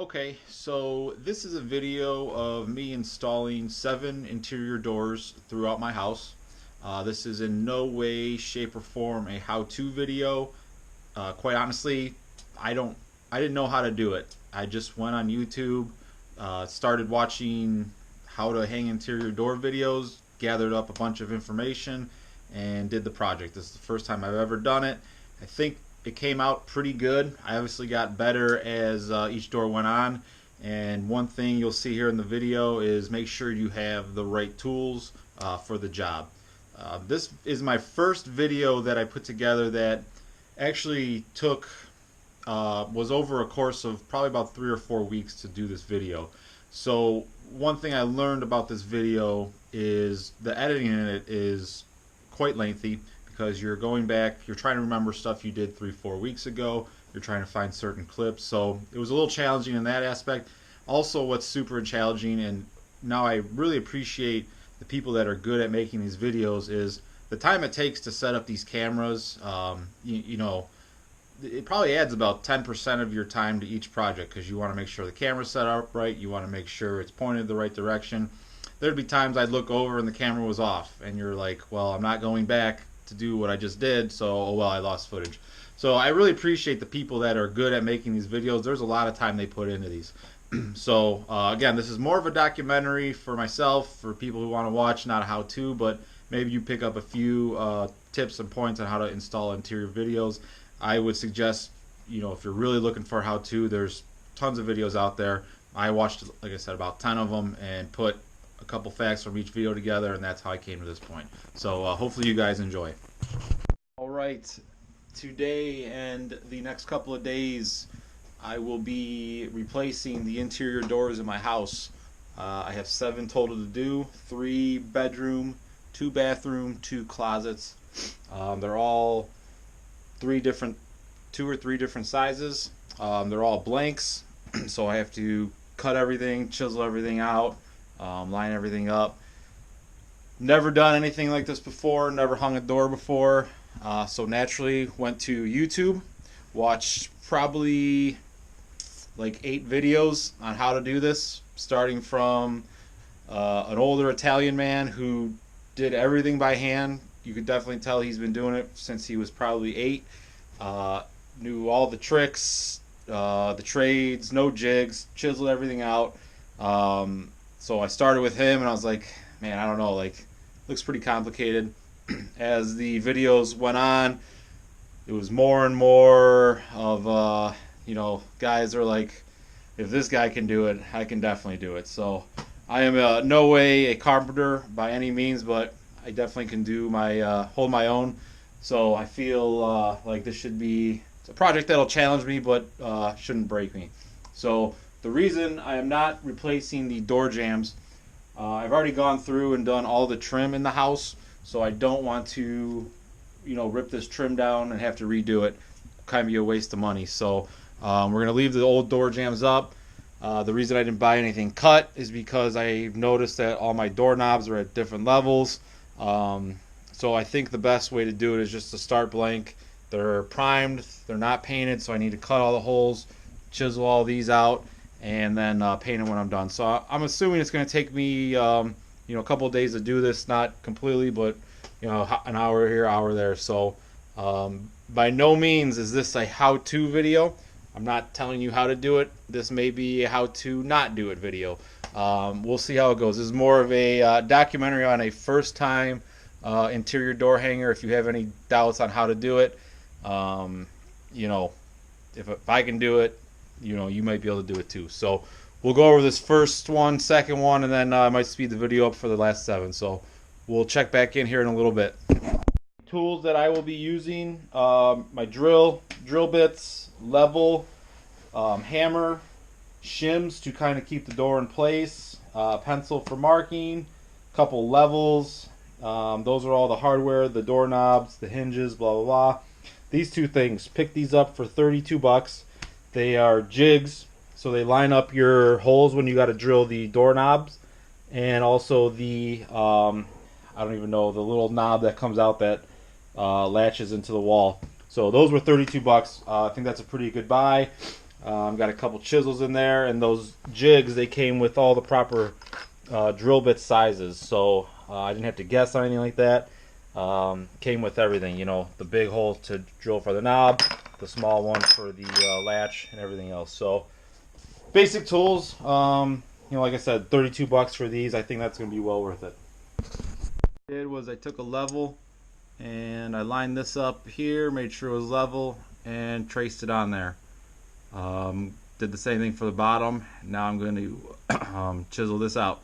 Okay, so this is a video of me installing 7 interior doors throughout my house. This is in no way, shape, or form a how-to video. Quite honestly, I don't, I didn't know how to do it. I just went on YouTube, started watching how to hang interior door videos, gathered up a bunch of information, and did the project. This is the first time I've ever done it. I think it came out pretty good. I obviously got better as each door went on. And one thing you'll see here in the video is make sure you have the right tools for the job. This is my first video that I put together that actually took was over a course of probably about 3 or 4 weeks to do this video. So one thing I learned about this video is the editing in it is quite lengthy because you're going back, you're trying to remember stuff you did 3 or 4 weeks ago, you're trying to find certain clips, so it was a little challenging in that aspect. Also, what's super challenging, and now I really appreciate the people that are good at making these videos, is the time it takes to set up these cameras. You know, it probably adds about 10% of your time to each project because you want to make sure the camera's set up right, you want to make sure it's pointed the right direction. There'd be times I'd look over and the camera was off, and you're like, well, I'm not going back to do what I just did, so oh well, I lost footage. So I really appreciate the people that are good at making these videos. There's a lot of time they put into these. So again, this is more of a documentary for myself, for people who want to watch, not a how-to, but maybe you pick up a few tips and points on how to install interior videos. I would suggest, you know, if you're really looking for how-to, there's tons of videos out there. I watched, like I said, about 10 of them and put a couple facts from each video together, and that's how I came to this point. So hopefully you guys enjoy. All right, today and the next couple of days I will be replacing the interior doors in my house. I have 7 total to do, 3 bedroom, 2 bathroom, 2 closets. They're all 2 or 3 different sizes. They're all blanks, so I have to cut everything, chisel everything out, line everything up. Never done anything like this before, never hung a door before, so naturally went to YouTube, watched probably like 8 videos on how to do this, starting from an older Italian man who did everything by hand. You could definitely tell he's been doing it since he was probably 8. Knew all the tricks, the trades, no jigs, chiseled everything out. So I started with him and I was like, man, I don't know, like, looks pretty complicated. As the videos went on, it was more and more of, you know, guys are like, if this guy can do it, I can definitely do it. So I am no way a carpenter by any means, but I definitely can do my hold my own. So I feel like this should be a project that'll challenge me, but shouldn't break me. So the reason I am not replacing the door jambs, I've already gone through and done all the trim in the house, so I don't want to, you know, rip this trim down and have to redo it. Kind of be a waste of money. So we're going to leave the old door jambs up. The reason I didn't buy anything cut is because I noticed that all my doorknobs are at different levels. So I think the best way to do it is just to start blank. They're primed, they're not painted, so I need to cut all the holes, chisel all these out, and then paint them when I'm done. So I'm assuming it's going to take me, you know, a couple of days to do this, not completely, but you know, an hour here, hour there. So by no means is this a how-to video. I'm not telling you how to do it. This may be a how-to not do it video. We'll see how it goes. This is more of a documentary on a first-time interior door hanger. If you have any doubts on how to do it, you know, if I can do it, you know, you might be able to do it too. So we'll go over this first one, second one, and then I might speed the video up for the last 7. So we'll check back in here in a little bit. Tools that I will be using, my drill bits, level, hammer, shims to kind of keep the door in place, pencil for marking, couple levels. Those are all the hardware, the doorknobs, the hinges, blah blah blah. These 2 things, pick these up for 32 bucks. They are jigs, so they line up your holes when you got to drill the doorknobs, and also the I don't even know, the little knob that comes out that latches into the wall. So those were 32 bucks. I think that's a pretty good buy. Got a couple chisels in there, and those jigs, they came with all the proper drill bit sizes, so I didn't have to guess on anything like that. Came with everything, you know, the big hole to drill for the knob, the small one for the latch, and everything else. So basic tools. You know, like I said, 32 bucks for these. I think that's going to be well worth it. What I did was I took a level and I lined this up here, made sure it was level, and traced it on there. Did the same thing for the bottom. Now I'm going to chisel this out.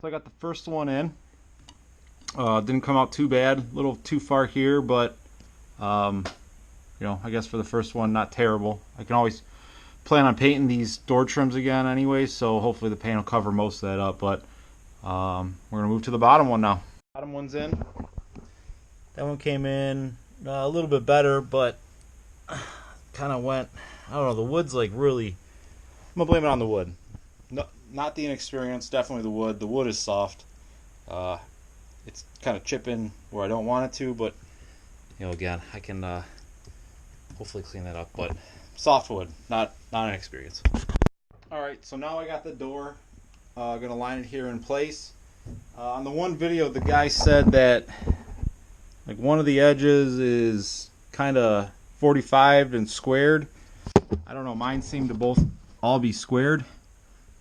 So I got the first one in. Didn't come out too bad. A little too far here, but you know, I guess for the first one, not terrible. I can always plan on painting these door trims again anyway, so hopefully the paint will cover most of that up. But we're gonna move to the bottom one now. Bottom one's in. That one came in a little bit better, but kind of went. I don't know. The wood's like really. I'm gonna blame it on the wood. No, not the inexperience. Definitely the wood. The wood is soft. It's kind of chipping where I don't want it to, but you know, again, I can hopefully clean that up. But soft wood, not inexperience. All right, so now I got the door. Gonna line it here in place. On the one video, the guy said that like one of the edges is kind of 45 and squared. I don't know. Mine seem to both all be squared.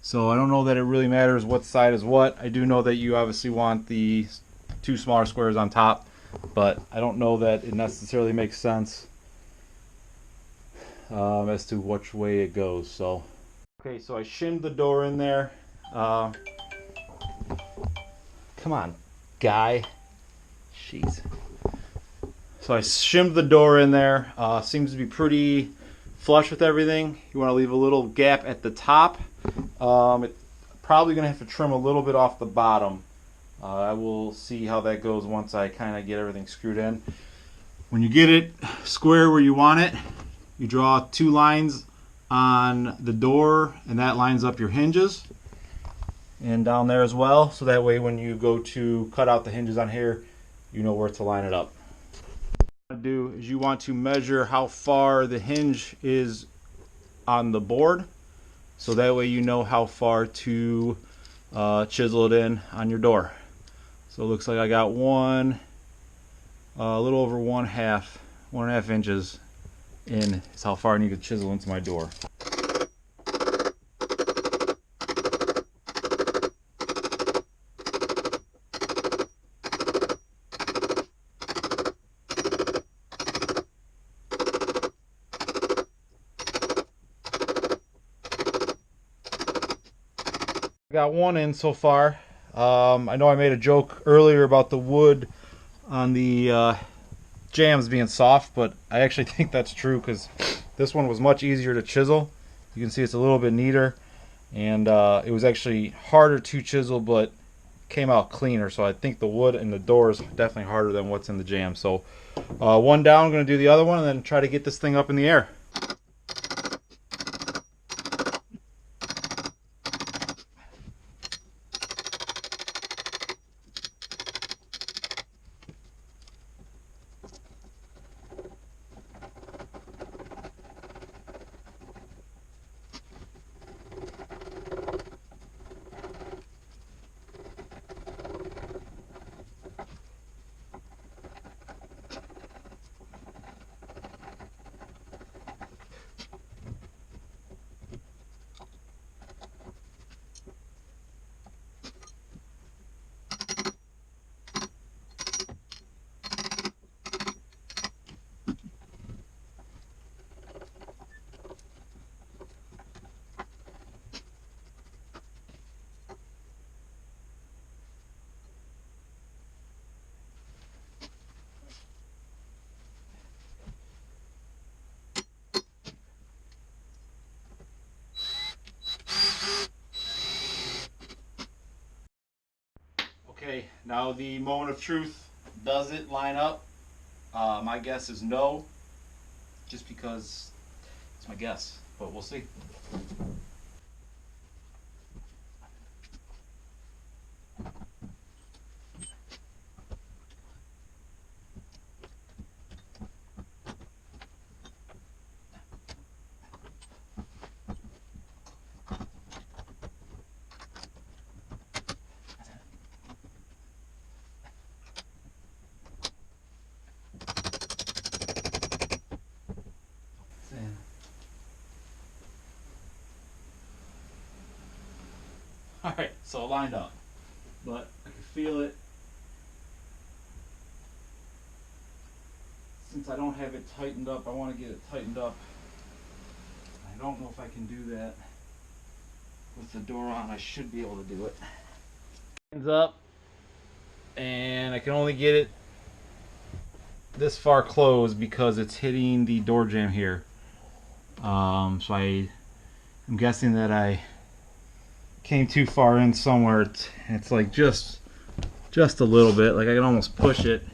So I don't know that it really matters what side is what. I do know that you obviously want the two smaller squares on top, but I don't know that it necessarily makes sense as to which way it goes. So okay, so I shimmed the door in there. Come on, guy. Jeez. So I shimmed the door in there. Seems to be pretty flush with everything. You want to leave a little gap at the top. It's probably going to have to trim a little bit off the bottom. I will see how that goes once I kind of get everything screwed in. When you get it square where you want it, you draw two lines on the door, and that lines up your hinges. And down there as well, so that way when you go to cut out the hinges on here, you know where to line it up. What you want to do is you want to measure how far the hinge is on the board, so that way you know how far to chisel it in on your door. So it looks like I got a little over 1.5 inches in is how far I need to chisel into my door. Got one in so far. I know I made a joke earlier about the wood on the jambs being soft, but I actually think that's true because this one was much easier to chisel. You can see it's a little bit neater, and it was actually harder to chisel, but came out cleaner. So I think the wood in the door is definitely harder than what's in the jam. So one down, I'm going to do the other one and then try to get this thing up in the air. Okay, now the moment of truth. Does it line up? My guess is no, just because it's my guess, but we'll see. Alright, so it lined up, but I can feel it. Since I don't have it tightened up, I want to get it tightened up. I don't know if I can do that with the door on. I should be able to do it. Hands up, and I can only get it this far closed because it's hitting the door jamb here. So I'm guessing that I came too far in somewhere. It's like just a little bit. Like I can almost push it.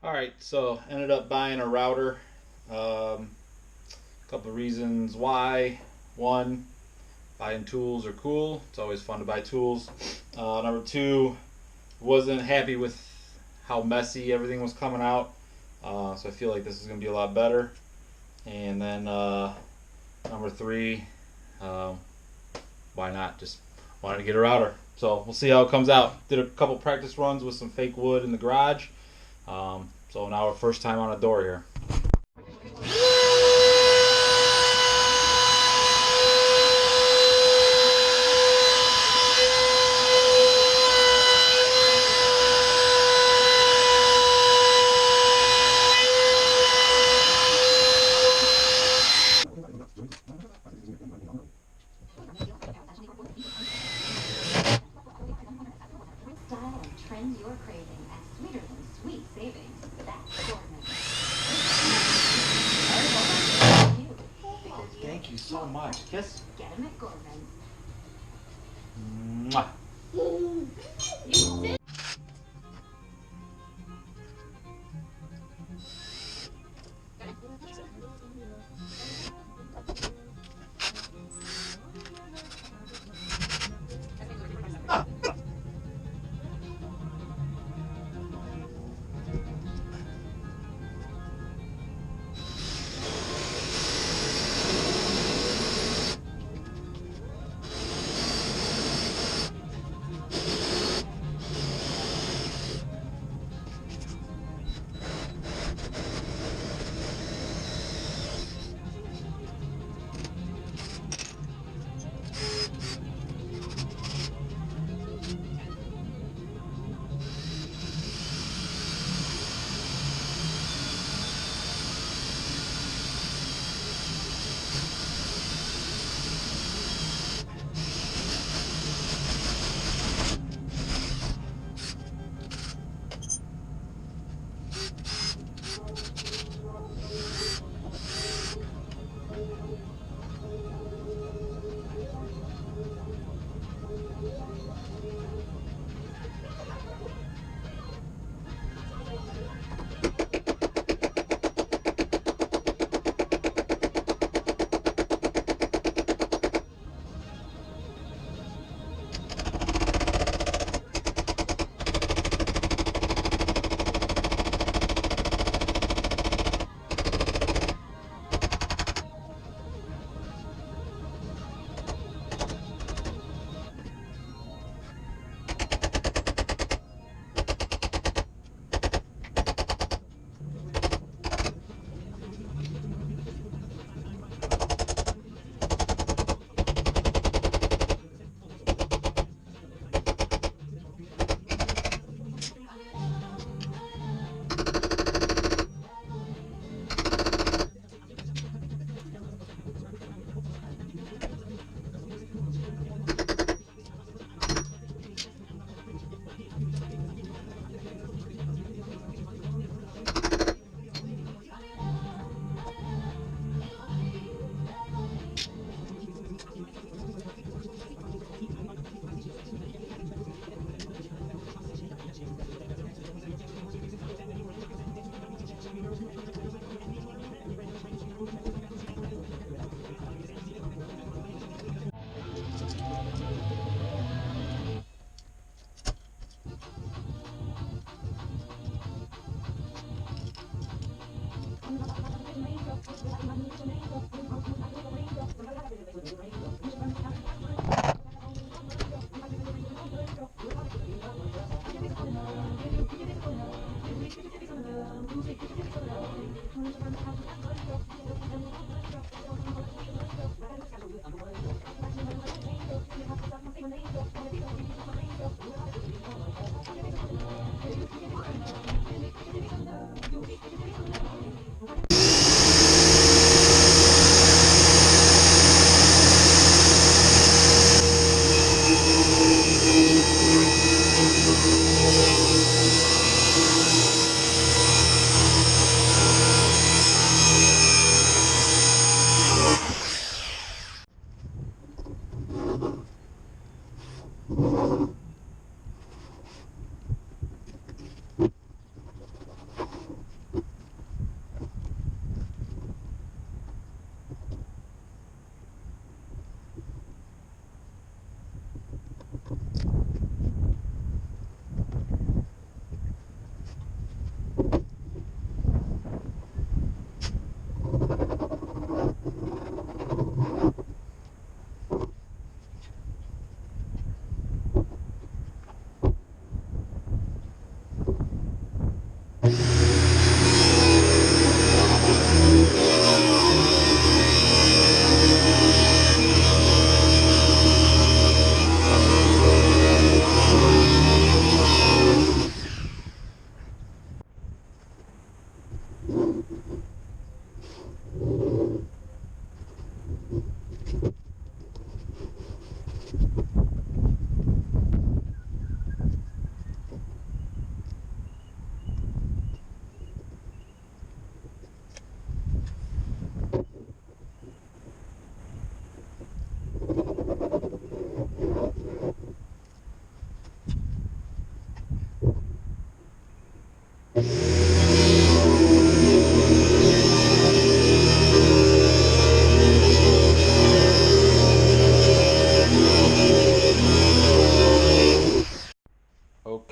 Alright, so ended up buying a router. Couple of reasons why. One, buying tools are cool. It's always fun to buy tools. Number two, wasn't happy with how messy everything was coming out. So I feel like this is going to be a lot better. And then number three, why not? Just wanted to get a router. So we'll see how it comes out. Did a couple practice runs with some fake wood in the garage. So now our first time on a door here. Style and trends you're craving at sweeter than sweet savings. That's Gorman. Thank you so much. Kiss. Get them at Gorman. Mwah.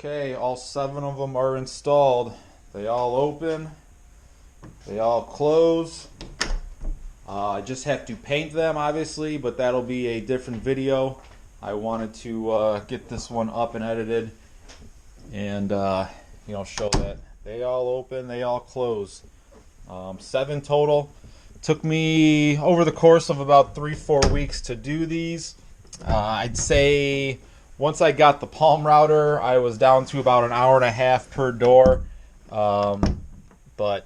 Okay, all 7 of them are installed. They all open, they all close. I just have to paint them, obviously, but that'll be a different video. I wanted to get this one up and edited and show that they all open, they all close. 7 total. Took me over the course of about 3-4 weeks to do these. I'd say once I got the palm router, I was down to about an hour and a half per door. But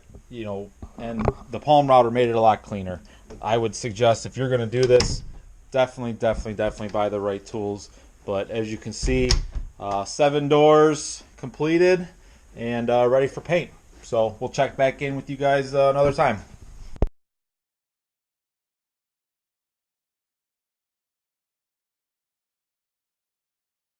and the palm router made it a lot cleaner. I would suggest if you're going to do this, definitely buy the right tools. But as you can see, 7 doors completed and ready for paint. So we'll check back in with you guys another time.